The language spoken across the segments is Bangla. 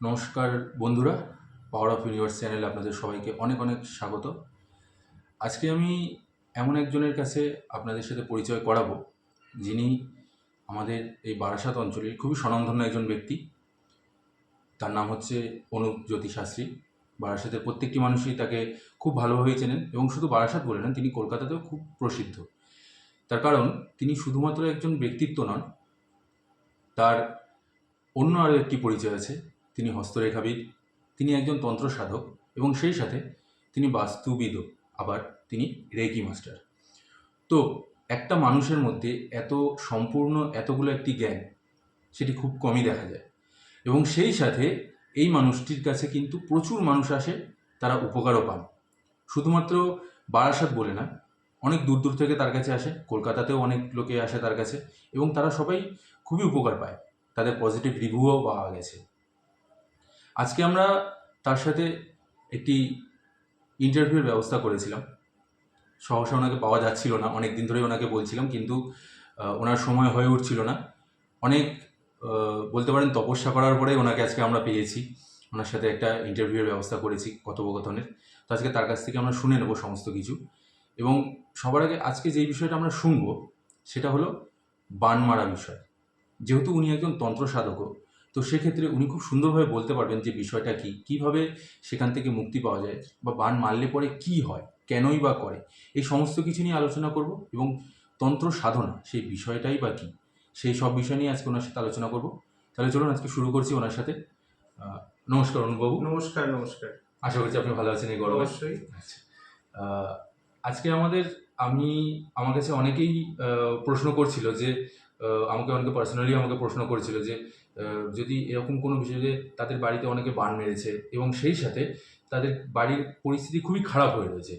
নমস্কার বন্ধুরা, পাওয়ার অফ ইউনিভার্স চ্যানেলে আপনাদের সবাইকে অনেক অনেক স্বাগত। আজকে আমি এমন একজনের কাছে আপনাদের সাথে পরিচয় করাবো, যিনি আমাদের এই বারাসাত অঞ্চলের খুবই স্বনামধন্য একজন ব্যক্তি। তার নাম হচ্ছে অনুপ জ্যোতি শাস্ত্রী। বারাসাতের প্রত্যেকটি মানুষই তাকে খুব ভালোভাবেই চেনেন এবং শুধু বারাসাত বলে না, তিনি কলকাতাতেও খুব প্রসিদ্ধ। তার কারণ তিনি শুধুমাত্র একজন ব্যক্তিত্ব নন, তার অন্য আরও একটি পরিচয় আছে। তিনি হস্তরেখাবিদ, তিনি একজন তন্ত্র সাধক এবং সেই সাথে তিনি বাস্তুবিদও, আবার তিনি রেকি মাস্টার। তো একটা মানুষের মধ্যে এত সম্পূর্ণ এতগুলো একটি জ্ঞান, সেটি খুব কমই দেখা যায়। এবং সেই সাথে এই মানুষটির কাছে কিন্তু প্রচুর মানুষ আসে, তারা উপকারও পান। শুধুমাত্র বারাসাত বলে না, অনেক দূর দূর থেকে তার কাছে আসে, কলকাতাতেও অনেক লোকে আসে তার কাছে, এবং তারা সবাই খুবই উপকার পায়, তাদের পজিটিভ রিভিউও পাওয়া গেছে। আজকে আমরা তার সাথে একটি ইন্টারভিউর ব্যবস্থা করেছিলাম। সহসা ওনাকে পাওয়া যাচ্ছিল না, অনেক দিন ধরেই ওনাকে বলছিলাম, কিন্তু ওনার সময় হয়ে উঠছিল না। অনেক বলতে পারেন তপস্যা করার পরে ওনাকে আজকে আমরা পেয়েছি। ওনার সাথে একটা ইন্টারভিউয়ের ব্যবস্থা করেছি কথোপকথনের। তো আজকে তার কাছ থেকে আমরা শুনে নেব সমস্ত কিছু। এবং সবার আগে আজকে যেই বিষয়টা আমরা শুনব সেটা হলো বান মারা বিষয়। যেহেতু উনি একজন তন্ত্র সাধকও, তো সেক্ষেত্রে উনি খুব সুন্দরভাবে বলতে পারবেন যে বিষয়টা কী, কীভাবে সেখান থেকে মুক্তি পাওয়া যায়, বা বান মারলে পরে কী হয়, কেনই বা করে, এই সমস্ত কিছু নিয়ে আলোচনা করব। এবং তন্ত্র সাধনা সেই বিষয়টাই বা কী, সেই সব বিষয় নিয়ে আজকে ওনার সাথে আলোচনা করব। তাহলে চলুন আজকে শুরু করছি ওনার সাথে। নমস্কার অনুবাবু। নমস্কার। নমস্কার। আশা করছি আপনি ভালো আছেন এই গরমে। অবশ্যই। আচ্ছা, আজকে আমার কাছে অনেকেই প্রশ্ন করছিল যে অনেকে পার্সোনালি আমাকে প্রশ্ন করেছিল যে যদি এরকম কোনো বিষয় যে তাদের বাড়িতে অনেকে বান মেরেছে এবং সেই সাথে তাদের বাড়ির পরিস্থিতি খুবই খারাপ হয়ে রয়েছে,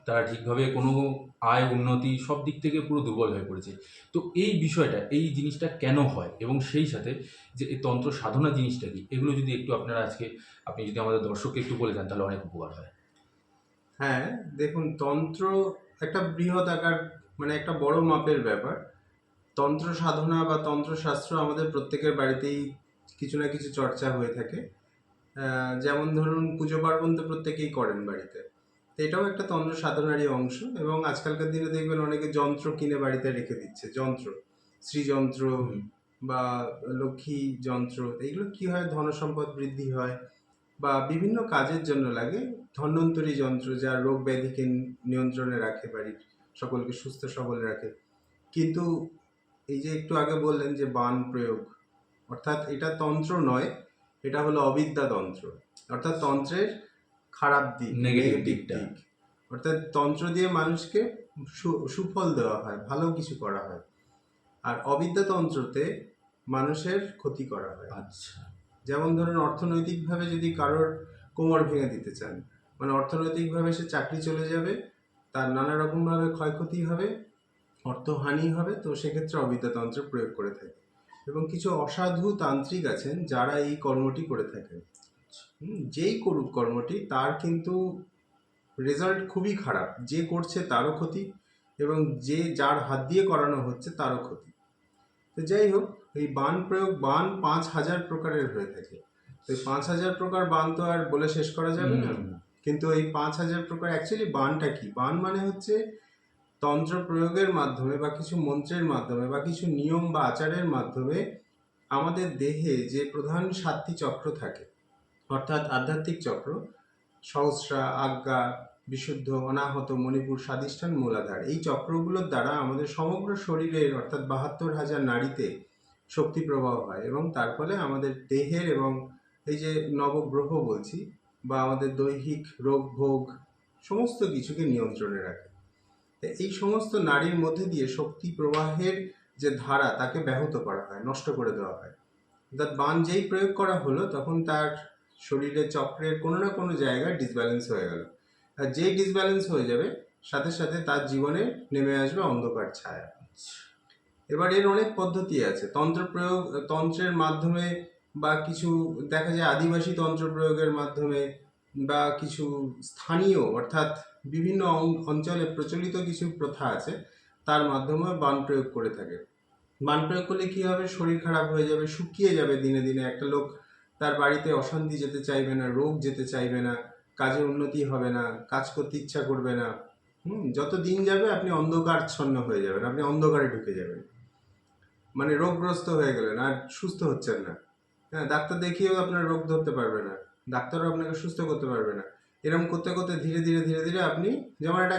তারা ঠিকভাবে কোনো আয় উন্নতি সব দিক থেকে পুরো দুর্বল হয়ে পড়েছে। তো এই বিষয়টা, এই জিনিসটা কেন হয় এবং সেই সাথে যে এই তন্ত্র সাধনা জিনিসটা কি, এগুলো যদি একটু আপনি যদি আমাদের দর্শককে একটু বলে দেন তাহলে অনেক উপকার হয়। হ্যাঁ, দেখুন, তন্ত্র একটা বৃহৎ আকার, মানে একটা বড় মাপের ব্যাপার। তন্ত্র সাধনা বা তন্ত্রশাস্ত্র আমাদের প্রত্যেকের বাড়িতেই কিছু না কিছু চর্চা হয়ে থাকে। যেমন ধরুন, পুজো পার্বণ তো প্রত্যেকেই করেন বাড়িতে, তো এটাও একটা তন্ত্র সাধনারই অংশ। এবং আজকালকার দিনে দেখবেন অনেকে যন্ত্র কিনে বাড়িতে রেখে দিচ্ছে, যন্ত্র, শ্রীযন্ত্র বা লক্ষ্মী যন্ত্র। এইগুলো কি হয়, ধনসম্পদ বৃদ্ধি হয় বা বিভিন্ন কাজের জন্য লাগে। ধন্বন্তরী যন্ত্র, যা রোগ ব্যাধিকে নিয়ন্ত্রণে রাখে, বাড়ির সকলকে সুস্থ সবল রাখে। কিন্তু এই যে একটু আগে বললেন যে বান প্রয়োগ, অর্থাৎ এটা তন্ত্র নয়, এটা হলো অবিদ্যা তন্ত্র, অর্থাৎ তন্ত্রের খারাপ দিক, নেগেটিভ নেগেটিভ দিকটা। দিক। অর্থাৎ তন্ত্র দিয়ে মানুষকে সুফল দেওয়া হয়, ভালো কিছু করা হয়। আর অবিদ্যা তন্ত্রতে মানুষের ক্ষতি করা হয়। আচ্ছা, যেমন ধরুন, অর্থনৈতিকভাবে যদি কারোর কোমর ভেঙে দিতে চান, মানে অর্থনৈতিকভাবে সে চাকরি চলে যাবে, তার নানা রকমভাবে ক্ষয়ক্ষতি হবে, অর্থহানি হবে, তো সেক্ষেত্রে অবিদ্যাতন্ত্র প্রয়োগ করে থাকে। এবং কিছু অসাধু তান্ত্রিক আছেন যারা এই কর্মটি করে থাকেন। যেই করুক কর্মটি, তার কিন্তু রেজাল্ট খুবই খারাপ। যে করছে তারও ক্ষতি, এবং যার হাত দিয়ে করানো হচ্ছে তারও ক্ষতি। তো যাই হোক, এই বান প্রয়োগ, বান 5,000 প্রকারের হয়ে থাকে। তো এই 5,000 প্রকার বান তো আর বলে শেষ করা যাবে না। কিন্তু এই 5,000 প্রকার, অ্যাকচুয়ালি বানটা কি? বান মানে হচ্ছে তন্ত্র প্রয়োগের মাধ্যমে বা কিছু মন্ত্রের মাধ্যমে বা কিছু নিয়ম বা আচারের মাধ্যমে আমাদের দেহে যে প্রধান 7টি চক্র থাকে, অর্থাৎ আধ্যাত্মিক চক্র, সহস্রা, আজ্ঞা, বিশুদ্ধ, অনাহত, মণিপুর, স্বাধিষ্ঠান, মূলাধার, এই চক্রগুলোর দ্বারা আমাদের সমগ্র শরীরের, অর্থাৎ 72,000 নাড়িতে শক্তি প্রবাহ হয়। এবং তার ফলে আমাদের দেহের এবং এই যে নবগ্রহ বলছি, বা আমাদের দৈহিক রোগ ভোগ, সমস্ত কিছুকে নিয়ন্ত্রণে রাখে। এই সমস্ত নাড়ির মধ্যে দিয়ে শক্তি প্রবাহের যে ধারা, তাকে ব্যাহত করা হয়, নষ্ট করে দেওয়া হয়। অর্থাৎ বান যেই প্রয়োগ করা হলো, তখন তার শরীরের চক্রের কোনো না কোনো জায়গায় ডিসব্যালেন্স হয়ে গেল। আর যেই ডিসব্যালেন্স হয়ে যাবে, সাথে সাথে তার জীবনে নেমে আসবে অন্ধকার ছায়া। এবার এর অনেক পদ্ধতি আছে তন্ত্র প্রয়োগ, তন্ত্রের মাধ্যমে, বা কিছু দেখা যায় আদিবাসী তন্ত্র প্রয়োগের মাধ্যমে, বা কিছু স্থানীয়, অর্থাৎ বিভিন্ন অঞ্চলে প্রচলিত কিছু প্রথা আছে, তার মাধ্যমে বান প্রয়োগ করে থাকে। বান প্রয়োগ করলে কি হবে? শরীর খারাপ হয়ে যাবে, শুকিয়ে যাবে দিনে দিনে। একটা লোক তার বাড়িতে অশান্তি যেতে চাইবে না, রোগ যেতে চাইবে না, কাজে উন্নতি হবে না, কাজ করতে ইচ্ছা করবে না। যত দিন যাবে আপনি অন্ধকারচ্ছন্ন হয়ে যাবেন, আপনি অন্ধকারে ঢুকে যাবেন, মানে রোগগ্রস্ত হয়ে গেলেন আর সুস্থ হচ্ছেন না। হ্যাঁ, ডাক্তার দেখিয়েও আপনার রোগ ধরতে পারবে না, ডাক্তারও আপনাকে সুস্থ করতে পারবে না। এরকম করতে করতে ধীরে ধীরে ধীরে ধীরে আপনি, যেমন একটা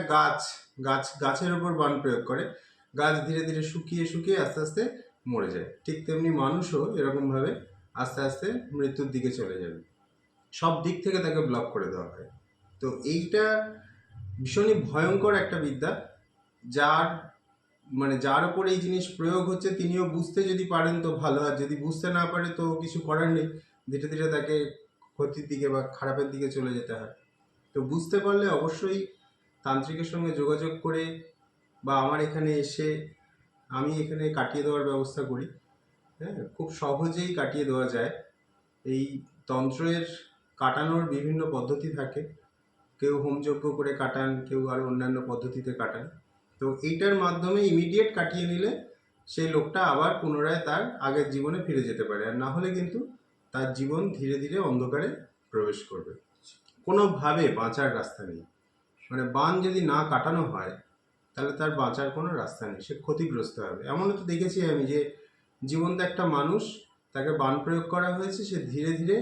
গাছের উপর বান প্রয়োগ করে, গাছ ধীরে ধীরে শুকিয়ে শুকিয়ে আস্তে আস্তে মরে যায়, ঠিক তেমনি মানুষও এরকমভাবে আস্তে আস্তে মৃত্যুর দিকে চলে যাবে। সব দিক থেকে তাকে ব্লক করে দেওয়া হয়। তো এইটা ভীষণই ভয়ঙ্কর একটা বিদ্যা, যার যার উপর এই জিনিস প্রয়োগ হচ্ছে তিনিও বুঝতে যদি পারেন তো ভালো, আর যদি বুঝতে না পারে তো কিছু করার নেই, ধীরে ধীরে তাকে ক্ষতির দিকে বা খারাপের দিকে চলে যেতে হয়। তো বুঝতে পারলে অবশ্যই তান্ত্রিকের সঙ্গে যোগাযোগ করে বা আমার এখানে এসে আমি এখানে কাটিয়ে দেওয়ার ব্যবস্থা করি। হ্যাঁ, খুব সহজেই কাটিয়ে দেওয়া যায়। এই তন্ত্রের কাটানোর বিভিন্ন পদ্ধতি থাকে, কেউ হোমযজ্ঞ করে কাটান, কেউ আরও অন্যান্য পদ্ধতিতে কাটান। তো এইটার মাধ্যমে ইমিডিয়েট কাটিয়ে নিলে সেই লোকটা আবার পুনরায় তার আগের জীবনে ফিরে যেতে পারে, আর না হলে কিন্তু তার জীবন ধীরে ধীরে অন্ধকারে প্রবেশ করবে। কোনোভাবে বাঁচার রাস্তা নেই, বান যদি না কাটানো হয় তাহলে তার বাঁচার কোনো রাস্তা নেই, সে ক্ষতিগ্রস্ত হবে। এমনও তো দেখেছি আমি যে জীবন্ত একটা মানুষ, তাকে বান প্রয়োগ করা হয়েছে, সে ধীরে ধীরে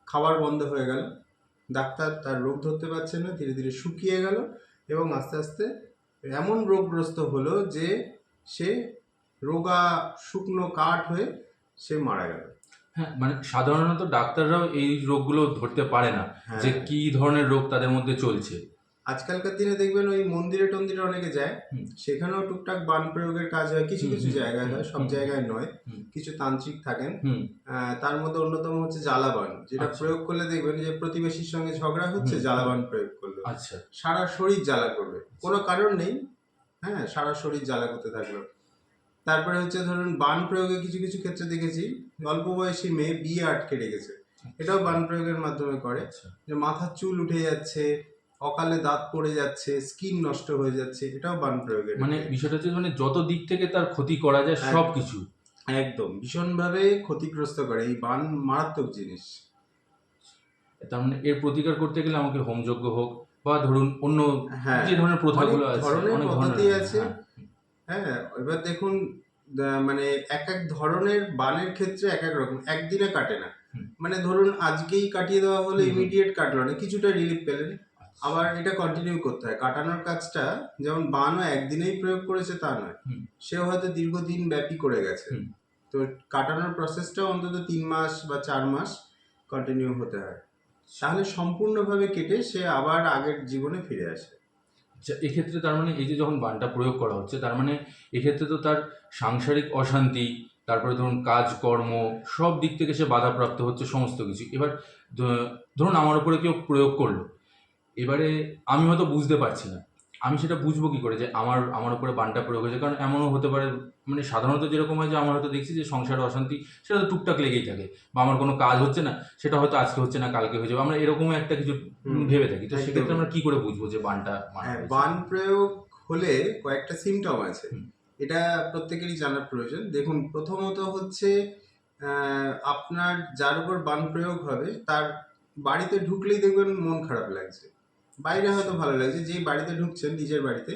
খাবার বন্ধ হয়ে গেল, ডাক্তার তার রোগ ধরতে পারছে না, ধীরে ধীরে শুকিয়ে গেল এবং আস্তে আস্তে এমন রোগগ্রস্ত হলো যে সে রোগা শুকনো কাঠ হয়ে সে মারা গেল। হ্যাঁ, মানে সাধারণত ডাক্তাররাও এই রোগগুলো ধরতে পারে না যে হ্যাঁ, কি ধরনের রোগ তাদের মধ্যে চলছে। আজকালকার দিনে দেখবেন ওই মন্দিরে টন্দিরে অনেকে যায়, হুম, সেখানেও টুকটাক বান প্রয়োগের কাজ হয়, কিছু হুম, কিছু হুম, জায়গায় হয়, সব হুম, জায়গায় নয়। হুম, কিছু তান্ত্রিক থাকেন, হুম, তার মধ্যে অন্যতম হচ্ছে জ্বালাবান, যেটা আচ্ছা, প্রয়োগ করলে দেখবেন যে প্রতিবেশীর সঙ্গে ঝগড়া হচ্ছে, হুম, হুম, জ্বালাবান প্রয়োগ করলো, আচ্ছা, সারা শরীর জ্বালা করবে, কোনো কারণ নেই। হ্যাঁ, সারা শরীর জ্বালা করতে থাকলো। তারপরে হচ্ছে ধরুন বান প্রয়োগে কিছু কিছু ক্ষেত্রে দেখেছি অল্প বয়সী মেয়ে বিয়ে আটকে রেখেছে, এটাও বান প্রয়োগের মাধ্যমে করে। আচ্ছা, যে মাথার চুল উঠে যাচ্ছে, অকালে দাঁত পড়ে যাচ্ছে, স্কিন নষ্ট হয়ে যাচ্ছে, এটাও বান প্রয়োগের মানে effect। বিষয়টা হচ্ছে মানে যত দিক থেকে তার ক্ষতি করা যায় সব এক- কিছু। একদম ভীষণভাবে ক্ষতিগ্রস্ত করে এই বান, মারাত্মক জিনিস। তার মানে এর প্রতিকার করতে গেলে আমাকে হোমযজ্ঞ হোক বা ধরুন অন্য হ্যাঁ, যে ধরনের অনেক প্রথাগুলো আছে, ধরনের অনেক ধরনের, পদ্ধতি আছে। হ্যাঁ, হ্যাঁ, এবার দেখুন, এক এক ধরনের বানের ক্ষেত্রে এক এক রকম, একদিনে কাটে না। হুম, ধরুন আজকেই কাটিয়ে দেওয়া হলে হুম, হুম, ইমিডিয়েট কাটলো না, কিছুটা রিলিফ পেলেন, আচ্ছা, আবার এটা কন্টিনিউ করতে হয় কাটানোর কাজটা। যেমন বানও একদিনেই প্রয়োগ করেছে তা নয়, হুম, সেও হয়তো দীর্ঘদিন ব্যাপী করে গেছে। হুম। তো কাটানোর প্রসেসটাও অন্তত 3 মাস বা 4 মাস কন্টিনিউ হতে হয়, তাহলে সম্পূর্ণভাবে কেটে সে আবার আগের জীবনে ফিরে আসে। আচ্ছা, এক্ষেত্রে তার মানে এই যে যখন বানটা প্রয়োগ করা হচ্ছে তার মানে এক্ষেত্রে তো তার সাংসারিক অশান্তি, তারপরে ধরুন কাজকর্ম, সব দিক থেকে সে বাধাপ্রাপ্ত হচ্ছে সমস্ত কিছু। এবার ধরুন আমার উপরে কেউ প্রয়োগ করলো, এবারে আমি হয়তো বুঝতে পারছি না, আমি সেটা বুঝবো কি করে যে আমার আমার উপরে বানটা প্রয়োগ হয়েছে? কারণ এমনও হতে পারে, মানে সাধারণত যেরকম হয় যে আমার হয়তো দেখছি যে সংসারে অশান্তি সেটা তো টুকটাক লেগেই থাকে, বা আমার কোনো কাজ হচ্ছে না, সেটা হয়তো আজকে হচ্ছে না কালকে হয়ে যাবে, আমরা এরকমও একটা কিছু হুম, ভেবে থাকি। তো সেক্ষেত্রে একদমই। আমরা কি করে বুঝবো যে বানটা মারা হ্যাঁ, হয়েছে? বান প্রয়োগ হলে কয়েকটা সিমটম আছে, হুম, এটা প্রত্যেকেরই জানার প্রয়োজন। দেখুন, প্রথমত হচ্ছে আপনার যার উপর বান প্রয়োগ হবে তার বাড়িতে ঢুকলেই দেখবেন মন খারাপ লাগছে, বাইরে আচ্ছা, হয়তো ভালো লাগছে, যেই বাড়িতে ঢুকছেন নিজের বাড়িতে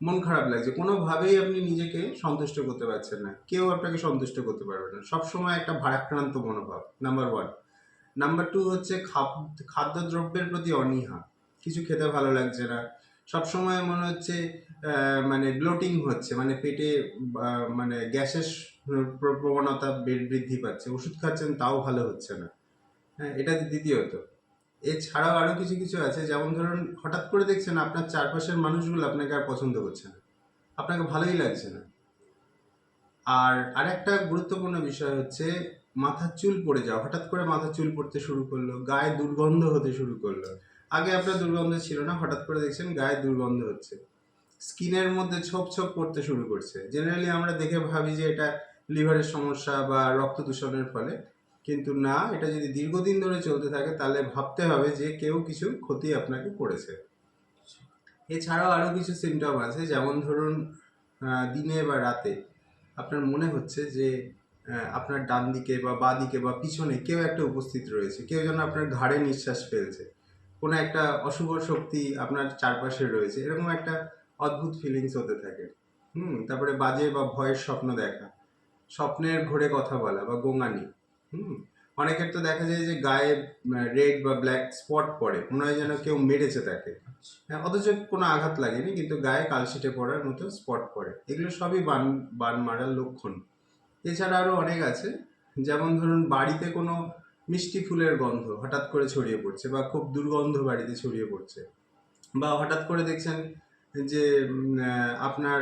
মন খারাপ লাগছে, কোনোভাবেই আপনি নিজেকে সন্তুষ্ট করতে পারছেন না, কেউ আপনাকে সন্তুষ্ট করতে পারবে না, সবসময় একটা ভারাক্রান্ত মনোভাব, নাম্বার ওয়ান। নাম্বার টু হচ্ছে খাদ্যদ্রব্যের প্রতি অনীহা, কিছু খেতে ভালো লাগছে না, সবসময় মনে হচ্ছে ব্লোটিং হচ্ছে, পেটে গ্যাসের প্রবণতা বৃদ্ধি পাচ্ছে, ওষুধ খাচ্ছেন তাও ভালো হচ্ছে না। হ্যাঁ, এটা দ্বিতীয়ত। এছাড়াও আরো কিছু কিছু আছে, যেমন ধরুন হঠাৎ করে দেখছেন আপনার চারপাশের মানুষগুলো আপনাকে আর পছন্দ করছে না, আপনাকে ভালোই লাগছে না। আর আরেকটা গুরুত্বপূর্ণ বিষয় হচ্ছে মাথার চুল পড়ে যাওয়া, হঠাৎ করে মাথার চুল পড়তে শুরু করলো, গায়ে দুর্গন্ধ হতে শুরু করলো, আগে আপনার দুর্গন্ধ ছিল না, হঠাৎ করে দেখছেন গায়ে দুর্গন্ধ হচ্ছে, স্কিনের মধ্যে ছোপ ছোপ পড়তে শুরু করছে। জেনারেলি আমরা দেখে ভাবি যে এটা লিভারের সমস্যা বা রক্ত দূষণের ফলে, কিন্তু না, এটা যদি দীর্ঘদিন ধরে চলতে থাকে তাহলে ভাবতে হবে যে কেউ কিছু ক্ষতি আপনাকে করেছে। এছাড়াও আরও কিছু সিমটম আছে, যেমন ধরুন দিনে বা রাতে আপনার মনে হচ্ছে যে আপনার ডান দিকে বা বাঁ দিকে বা পিছনে কেউ একটা উপস্থিত রয়েছে, কেউ যেন আপনার ঘাড়ে নিঃশ্বাস ফেলছে, কোনো একটা অশুভ শক্তি আপনার চারপাশে রয়েছে, এরকম একটা অদ্ভুত ফিলিংস হতে থাকে। তারপরে বাজে বা ভয়ের স্বপ্ন দেখা, স্বপ্নের ঘোরে কথা বলা বা গোঙানি। হুম অনেকের তো দেখা যায় যে গায়ে রেড বা ব্ল্যাক স্পট পড়ে, মনে হয় যেন কেউ মেরেছে তাকে। হ্যাঁ, অথচ কোনো আঘাত লাগেনি, কিন্তু গায়ে কালশিটে পড়ার মতো স্পট পড়ে। এগুলো সবই বান বান মারার লক্ষণ। এছাড়া আরও অনেক আছে, যেমন ধরুন বাড়িতে কোনো মিষ্টি ফুলের গন্ধ হঠাৎ করে ছড়িয়ে পড়ছে বা খুব দুর্গন্ধ বাড়িতে ছড়িয়ে পড়ছে, বা হঠাৎ করে দেখছেন যে আপনার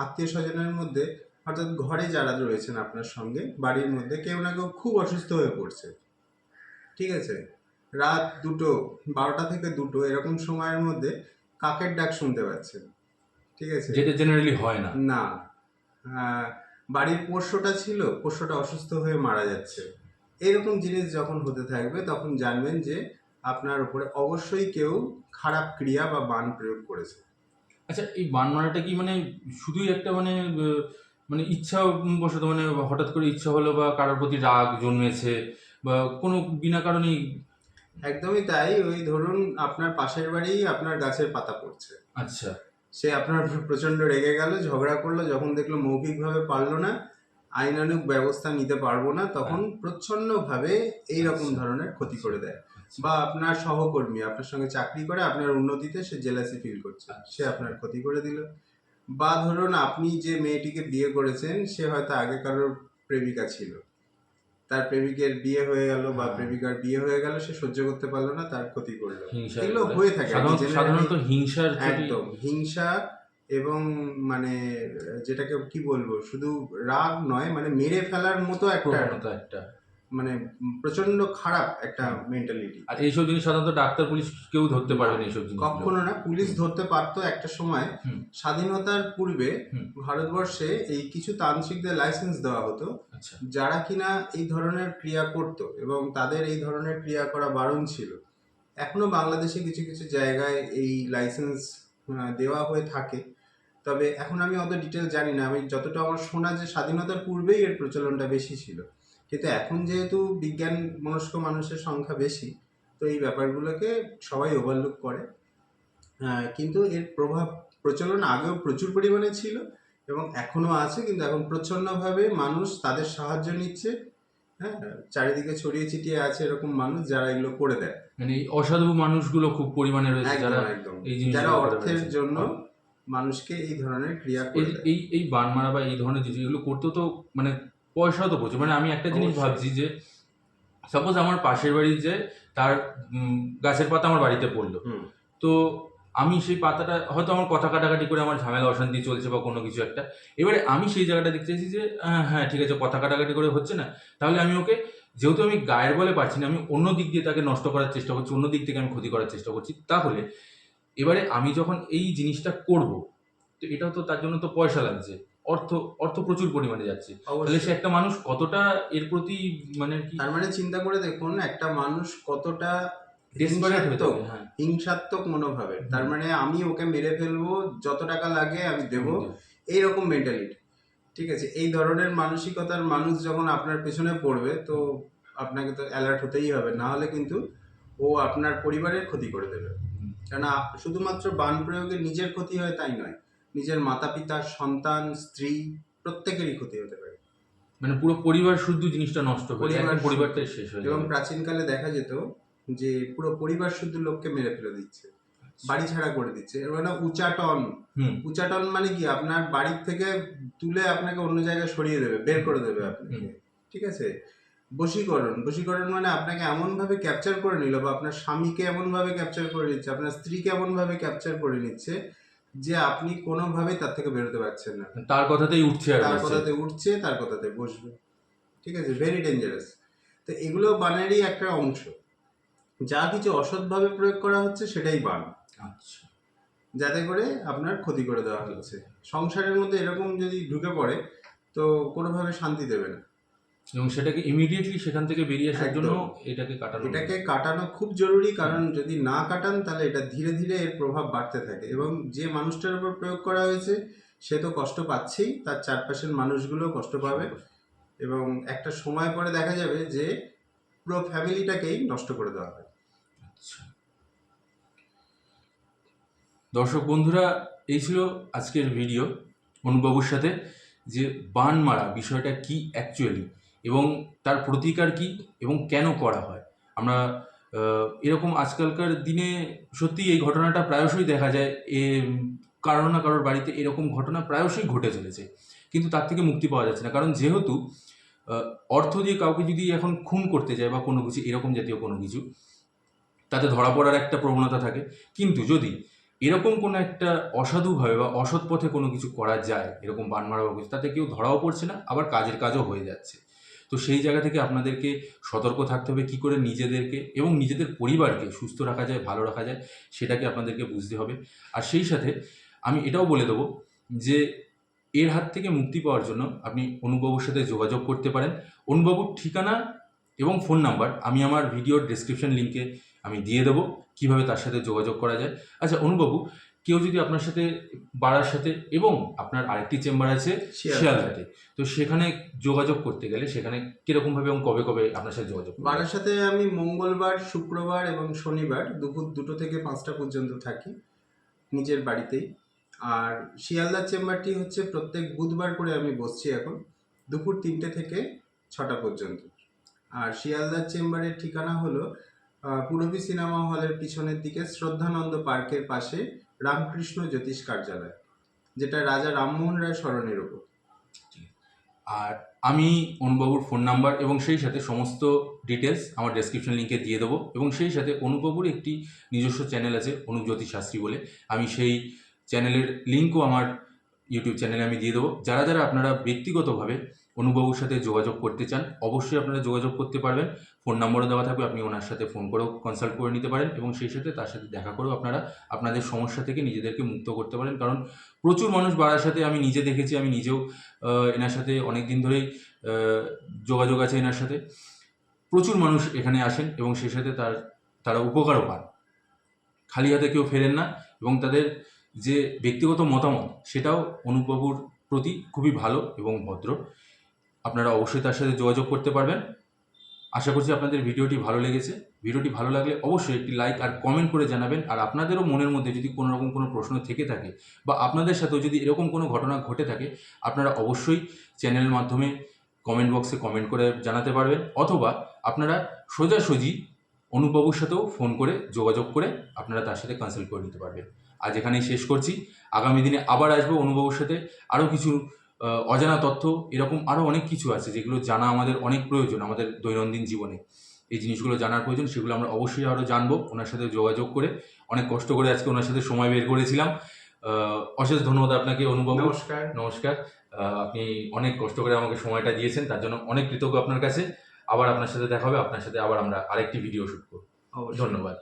আত্মীয় স্বজনের মধ্যে, অর্থাৎ ঘরে যারা রয়েছেন আপনার সঙ্গে বাড়ির মধ্যে, কেউ না কেউ খুব অসুস্থ হয়ে পড়ছে। ঠিক আছে, রাত 2টো, 12টা থেকে 2টো এরকম সময়ের মধ্যে কাকের ডাক শুনতে পাচ্ছেন। ঠিক আছে, যেটা জেনারেলি হয় না। না, বাড়ির পোষ্যটা ছিল, পোষ্যটা অসুস্থ হয়ে মারা যাচ্ছে। এরকম জিনিস যখন হতে থাকবে তখন জানবেন যে আপনার উপরে অবশ্যই কেউ খারাপ ক্রিয়া বা বান প্রয়োগ করেছে। আচ্ছা, এই বান মারাটা কি মানে শুধুই একটা মানে ইচ্ছা বশত, মানে হঠাৎ করে ইচ্ছা হলো বা কারোর প্রতি রাগ জন্মেছে বা কোনো বিনা কারণেই? একদমই তাই। ওই ধরুন আপনার পাশের বাড়ি আপনার গাছের পাতা পড়ছে, আচ্ছা, সে আপনার উপর প্রচন্ড রেগে গেল, ঝগড়া করলো, যখন দেখলো মৌখিকভাবে পারলো না, আইনানুগ ব্যবস্থা নিতে পারবো না, তখন প্রচ্ছন্নভাবে এইরকম আচ্ছা, ধরনের ক্ষতি করে দেয়। আচ্ছা, বা আপনার সহকর্মী আপনার সঙ্গে চাকরি করে, আপনার উন্নতিতে সে জেলাসি ফিল করছে, সে আচ্ছা। আপনার ক্ষতি করে দিল। বা ধরুন আপনি যে মেয়েটিকে বিয়ে করেছেন, সে হয়তো আগে কারোর প্রেমিকা ছিল, তার প্রেমিকের বিয়ে হয়ে গেল বা হ্যাঁ, প্রেমিকার বিয়ে হয়ে গেল, সে সহ্য করতে পারলো না, তার ক্ষতি করলো। হিংসার এগুলো বলে। হয়ে থাকে আর কি, সাধারণত জেনারেলি। সাধারণত হিংসার যদি একদম হিংসা, এবং মানে যেটাকে কি বলবো, শুধু রাগ নয়, মানে মেরে ফেলার মতো একটা, প্রবণতা একটা। মানে প্রচন্ড খারাপ একটা হুম। মেন্টালিটি। আর এইসব জিনিস সাধারণত ডাক্তার পুলিশ কেউ ধরতে পারবে না, না এইসব জিনিসগুলো। কখনো না। পুলিশ হুম, ধরতে পারতো একটা সময়। হুম, স্বাধীনতার পূর্বে হুম। ভারতবর্ষে এই কিছু তান্ত্রিকদের লাইসেন্স দেওয়া হতো, আচ্ছা, যারা কিনা এই ধরনের ক্রিয়া করত, এবং তাদের এই ধরনের ক্রিয়া করা বারণ ছিল। এখনো বাংলাদেশে কিছু কিছু জায়গায় এই লাইসেন্স দেওয়া হয়ে থাকে। তবে এখন আমি অত ডিটেল জানি না, আমি যতটা আমার শোনা যে স্বাধীনতার পূর্বেই এর প্রচলনটা বেশি ছিল, কিন্তু এখন যেহেতু বিজ্ঞান মনস্ক মানুষের সংখ্যা বেশি, তো এই ব্যাপারগুলোকে সবাই ওভারলুক করে। কিন্তু এর প্রভাব, প্রচলন আগেও প্রচুর পরিমাণে ছিল এবং এখনো আছে, কিন্তু এখন প্রচ্ছন্নভাবে মানুষ তাদের সাহায্য নিচ্ছে। হ্যাঁ, চারিদিকে ছড়িয়ে ছিটিয়ে আছে এরকম মানুষ যারা এগুলো করে দেয়। মানে এই অসাধু মানুষগুলো খুব পরিমাণে রয়েছে যারা একদম একদম, এই যারা জিনিসগুলো করে অর্থের বেড়াচ্ছে। জন্য মানুষকে এই ধরনের ক্রিয়া এই করে দেয়। এই এই বান মারা বা এই ধরনের জিনিস এগুলো করতেও তো মানে পয়সাও তো প্রচুর। মানে আমি একটা জিনিস অবশ্যই। ভাবছি যে সাপোজ আমার পাশের বাড়ির যে তার গাছের পাতা আমার বাড়িতে পড়লো, হুম তো আমি সেই পাতাটা হয়তো আমার কথা কাটাকাটি করে আমার ঝামেলা অশান্তি চলছে বা কোনো কিছু একটা, এবারে আমি সেই জায়গাটা দেখতে চাইছি যে হ্যাঁ ঠিক আছে, কথা কাটাকাটি করে হচ্ছে না, তাহলে আমি ওকে, যেহেতু আমি গায়ের বলে পারছি না, আমি অন্য দিক দিয়ে তাকে নষ্ট করার চেষ্টা করছি, অন্য দিক থেকে আমি ক্ষতি করার চেষ্টা করছি, তাহলে এবারে আমি যখন এই জিনিসটা করব, তো এটাও তো তার জন্য তো পয়সা লাগছে, অর্থ অর্থ প্রচুর পরিমাণে যাচ্ছে, তাহলে সে অবশ্যই। একটা মানুষ কতটা এর প্রতি মানে কি তার মানে চিন্তা করে দেখুন একটা মানুষ কতটা ডেসপারেট হয়ে হিংসাত্মক, থাকে। হ্যাঁ, হিংসাত্মক মনোভাবের। তার হুম, মানে আমি ওকে মেরে ফেলবো, যত টাকা লাগে আমি দেব, আমি দেব। এইরকম মেন্টালিটি। ঠিক আছে, এই ধরনের মানসিকতার মানুষ যখন আপনার পেছনে পড়বে, তো হুম, আপনাকে তো অ্যালার্ট হতেই হবে, না হলে কিন্তু ও আপনার পরিবারের ক্ষতি করে দেবে। হুম। কেননা শুধুমাত্র বাণ প্রয়োগে নিজের ক্ষতি হয় তাই নয়, নিজের মাতা পিতা, সন্তান, স্ত্রী, প্রত্যেকেরই ক্ষতি হতে পারে। মানে পুরো পরিবার শুদ্ধ জিনিসটা নষ্ট হয়ে যায়, পরিবার একদম পরিবারটাই শেষ হয়ে এবং যাবে। প্রাচীনকালে দেখা যেত যে পুরো পরিবার শুদ্ধ লোককে মেরে ফেলে দিচ্ছে, বাড়ি ছাড়া করে দিচ্ছে। এর মানে উচাটন। হুম, উচাটন মানে কি, আপনার বাড়ির থেকে তুলে আপনাকে অন্য জায়গায় সরিয়ে দেবে, বের করে দেবে হুম, আপনাকে। ঠিক আছে। বশীকরণ, বশীকরণ মানে আপনাকে এমনভাবে ক্যাপচার করে নিল, বা আপনার স্বামীকে এমনভাবে ক্যাপচার করে নিচ্ছে, আপনার স্ত্রীকে এমনভাবে ক্যাপচার করে নিচ্ছে যে আপনি কোনোভাবেই তার থেকে বেরোতে পারছেন না। তার কথাতেই উঠছে আর তার বসছে। কথাতে উঠছে, তার কথাতে বসবে। ঠিক আছে, ভেরি ডেঞ্জারাস। তো এগুলো বানেরই একটা অংশ। যা কিছু অসৎভাবে প্রয়োগ করা হচ্ছে সেটাই বান, আচ্ছা, যাতে করে আপনার ক্ষতি করে দেওয়া ঠিক হচ্ছে। আছে। সংসারের মধ্যে এরকম যদি ঢুকে পড়ে, তো কোনোভাবে শান্তি দেবে না। এবং সেটাকে ইমিডিয়েটলি সেখান থেকে বেরিয়ে আসার জন্য একদম, এটাকে কাটানো এটাকে উচিত। কাটানো খুব জরুরি, কারণ যদি না কাটান তাহলে এটা ধীরে ধীরে এর প্রভাব বাড়তে থাকে, এবং যে মানুষটার উপর প্রয়োগ করা হয়েছে সে তো কষ্ট পাচ্ছেই, তার চারপাশের মানুষগুলো কষ্ট পাবে। এবং একটা সময় পরে দেখা যাবে যে পুরো ফ্যামিলিটাকেই নষ্ট করে দেওয়া হয়। আচ্ছা, দর্শক বন্ধুরা, এই ছিল আজকের ভিডিও অনুবাবুর সাথে, যে বান মারা বিষয়টা কি অ্যাকচুয়ালি, এবং তার প্রতিকার কি এবং কেন করা হয়। আমরা এরকম আজকালকার দিনে সত্যি এই ঘটনাটা প্রায়শই দেখা যায়, কারোর না কারোর বাড়িতে এরকম ঘটনা প্রায়শই ঘটে চলেছে, কিন্তু তার থেকে মুক্তি পাওয়া যাচ্ছে না। কারণ যেহেতু আহ, অর্থ দিয়ে কাউকে যদি এখন খুন করতে যায় বা কোনো কিছু এরকম জাতীয় কোনো কিছু, তাতে ধরা পড়ার একটা প্রবণতা থাকে। কিন্তু যদি এরকম কোনো একটা অসাধুভাবে বা অসৎ পথে কোনো কিছু করা যায়, এরকম বান মারা বা কিছু, তাতে কেউ ধরাও পড়ছে না, আবার কাজের কাজও হয়ে যাচ্ছে। তো সেই জায়গা থেকে আপনাদেরকে সতর্ক থাকতে হবে, কী করে নিজেদেরকে এবং নিজেদের পরিবারকে সুস্থ রাখা যায়, ভালো রাখা যায়, সেটাকে আপনাদেরকে বুঝতে হবে। আর সেই সাথে আমি এটাও বলে দেবো যে এর হাত থেকে মুক্তি পাওয়ার জন্য আপনি অনুবাবুর সাথে যোগাযোগ করতে পারেন। অনুবাবুর ঠিকানা এবং ফোন নাম্বার আমি আমার ভিডিওর ডেসক্রিপশন লিঙ্কে আমি দিয়ে দেবো, কীভাবে তার সাথে যোগাযোগ করা যায়। আচ্ছা অনুবাবু, কেউ যদি আপনার সাথে বাড়ার সাথে, এবং আপনার আরেকটি চেম্বার আছে শিয়ালদাতে, তো সেখানে যোগাযোগ করতে গেলে সেখানে কীরকমভাবে এবং কবে কবে আপনার সাথে যোগাযোগ করবে? বারাসাতে আমি মঙ্গলবার, শুক্রবার এবং শনিবার দুপুর 2টো থেকে 5টা পর্যন্ত থাকি নিজের বাড়িতেই। আর শিয়ালদার চেম্বারটি হচ্ছে প্রত্যেক বুধবার করে আমি বসছি এখন, দুপুর 3টে থেকে 6টা পর্যন্ত। আর শিয়ালদার চেম্বারের ঠিকানা হলো পূরবী সিনেমা হলের পিছনের দিকে শ্রদ্ধানন্দ পার্কের পাশে রামকৃষ্ণ জ্যোতিষ কার্যালয়, যেটা রাজা রামমোহন রায় সরণির ওপর। আর আমি অনুবাবুর ফোন নাম্বার এবং সেই সাথে সমস্ত ডিটেলস আমার ডেসক্রিপশন লিঙ্কে দিয়ে দেবো, এবং সেই সাথে অনুবাবুর একটি নিজস্ব চ্যানেল আছে অনুজ্যোতি শাস্ত্রী বলে, আমি সেই চ্যানেলের লিঙ্কও আমার ইউটিউব চ্যানেলে আমি দিয়ে দেবো। যারা যারা আপনারা ব্যক্তিগতভাবে অনুবাবুর সাথে যোগাযোগ করতে চান, অবশ্যই আপনারা যোগাযোগ করতে পারবেন। ফোন নম্বরও দেওয়া থাকবে, আপনি ওনার সাথে ফোন করেও কনসাল্ট করে নিতে পারেন, এবং সেই সাথে তার সাথে দেখা করেও আপনারা আপনাদের সমস্যা থেকে নিজেদেরকে মুক্ত করতে পারেন। কারণ প্রচুর মানুষ বাড়ার সাথে আমি নিজে দেখেছি, আমি নিজেও এনার সাথে অনেক দিন ধরেই যোগাযোগ আছে এনার সাথে। প্রচুর মানুষ এখানে আসেন এবং সেই সাথে তারা উপকারও পান, খালি হাতে কেউ ফেরেন না, এবং তাদের যে ব্যক্তিগত মতামত সেটাও অনুবাবুর প্রতি খুবই ভালো এবং ভদ্র। আপনারা অবশ্যই তার সাথে যোগাযোগ করতে পারবেন। আশা করছি আপনাদের ভিডিওটি ভালো লেগেছে। ভিডিওটি ভালো লাগলে অবশ্যই একটি লাইক আর কমেন্ট করে জানাবেন। আর আপনাদেরও মনের মধ্যে যদি কোনো রকম কোনো প্রশ্ন থেকে থাকে, বা আপনাদের সাথেও যদি এরকম কোনো ঘটনা ঘটে থাকে, আপনারা অবশ্যই চ্যানেলের মাধ্যমে কমেন্ট বক্সে কমেন্ট করে জানাতে পারবেন, অথবা আপনারা সোজাসুজি অনুবাবুর সাথেও ফোন করে যোগাযোগ করে আপনারা তার সাথে কনসাল্ট করে নিতে পারবেন। আজ এখানেই শেষ করছি। আগামী দিনে আবার আসবো অনুবাবুর সাথে। আরও কিছু অজানা তথ্য, এরকম আরও অনেক কিছু আছে যেগুলো জানা আমাদের অনেক প্রয়োজন আমাদের দৈনন্দিন জীবনে। এই জিনিসগুলো জানার প্রয়োজন, সেগুলো আমরা অবশ্যই আরও জানবো ওনার সাথে যোগাযোগ করে। অনেক কষ্ট করে আজকে ওনার সাথে সময় বের করেছিলাম। অশেষ ধন্যবাদ আপনাকে অনুবাবু। নমস্কার। নমস্কার। আপনি অনেক কষ্ট করে আমাকে সময়টা দিয়েছেন, তার জন্য অনেক কৃতজ্ঞ আপনার কাছে। আবার আপনার সাথে দেখা হবে, আপনার সাথে আবার আমরা আরেকটি ভিডিও শুট করব। অবশ্যই। ধন্যবাদ।